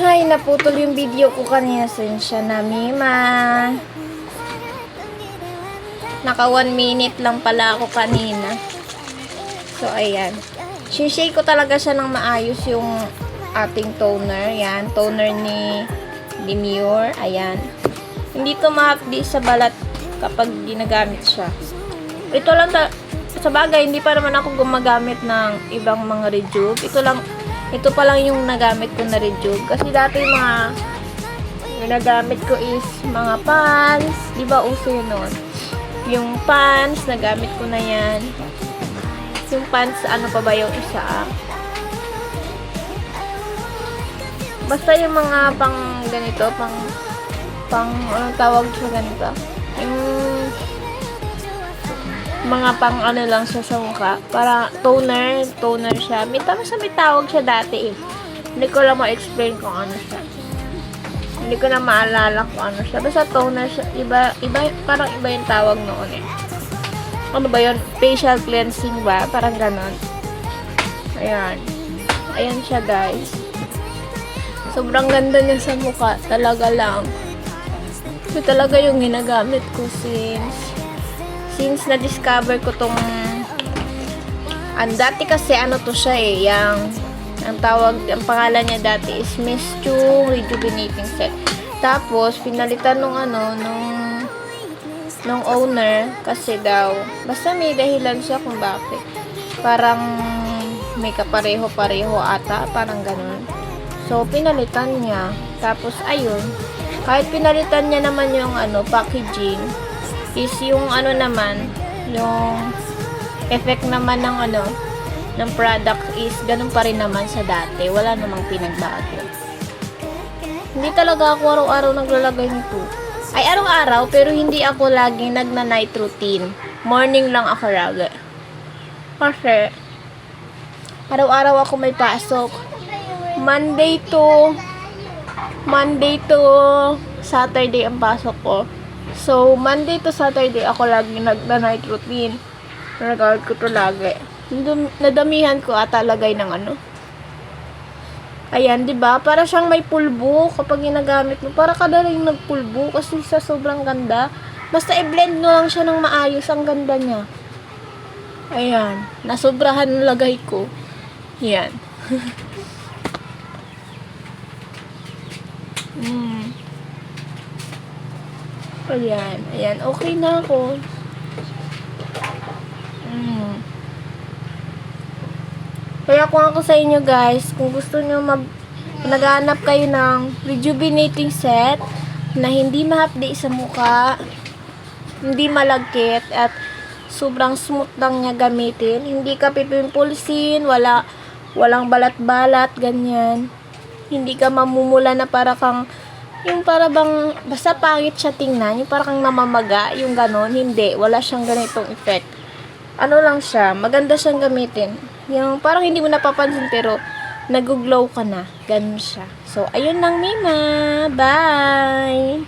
Ay, naputol yung video ko kanina. Sensya na, Mima. Naka 1 minute lang pala ako kanina. So, ayan. Shishake ko talaga siya ng maayos yung ating toner. Yan, toner ni Demure. Ayan. Hindi to mahapdi sa balat kapag ginagamit siya. Ito lang sa bagay, hindi pa naman ako gumagamit ng ibang mga rejuve. Ito pa lang yung nagamit ko na rejuve. Kasi dati mga nagamit ko is mga pants. Di ba uso yun nun? Yung pants, nagamit ko na yan. Yung pants, ano pa ba yung isa? Basta yung mga pang ganito, anong tawag sa ganito? Yung mga pang ano lang siya sa mukha. Para toner siya. May tawag siya dati eh. Hindi ko lang ma-explain kung ano siya. Hindi ko na maalala kung ano siya. Basta toner siya. Parang iba yung tawag noon eh. Ano ba yun? Facial cleansing ba? Parang ganon. Ayan. Ayan siya guys. Sobrang ganda niya sa mukha. Talaga lang. Ito talaga yung ginagamit ko since na-discover ko tong dati kasi ano to siya eh, ang pangalan niya dati is Miss Chu Rejuvenating Set. Tapos pinalitan nung owner kasi daw basta may dahilan siya kung bakit. Parang may kapareho-pareho ata, parang ganun. So pinalitan niya. Tapos ayun, kahit pinalitan niya naman yung packaging, is yung naman, yung effect naman ng product is ganun pa rin naman sa dati. Wala namang pinagbago. Hindi talaga ako araw-araw naglalagay nito. Ay, araw-araw, pero hindi ako laging nagna-night routine. Morning lang ako lagi. Kasi, araw-araw ako may pasok. Monday to Saturday ang pasok ko. So, Monday to Saturday, ako lagi nagna-night routine. Nagagawin ko to lagi. Nadamihan ko ata lagay ng Ayan, di ba? Para siyang may pulbo kapag ginagamit mo. Para kadaling nagpulbo kasi sa sobrang ganda. Basta i-blend mo lang siya ng maayos. Ang ganda niya. Ayan. Nasobrahan ng lagay ko. Ayan. Ayan. Ayan. Okay na ako. Kaya kung ako sa inyo guys, kung gusto nyo naghahanap kayo ng rejuvenating set na hindi mahapdi sa mukha, hindi malagkit, at sobrang smooth lang niya gamitin, hindi ka pipimpulsin, walang balat-balat, ganyan. Hindi ka mamumula na para kang bang, basta pangit siya tingnan, yung para kang namamaga, yung ganon, hindi, wala siyang ganitong effect. Ano lang siya, maganda siyang gamitin. Yung parang hindi mo napapansin pero nag-glow ka na, ganon siya. So, ayun lang Mima, bye!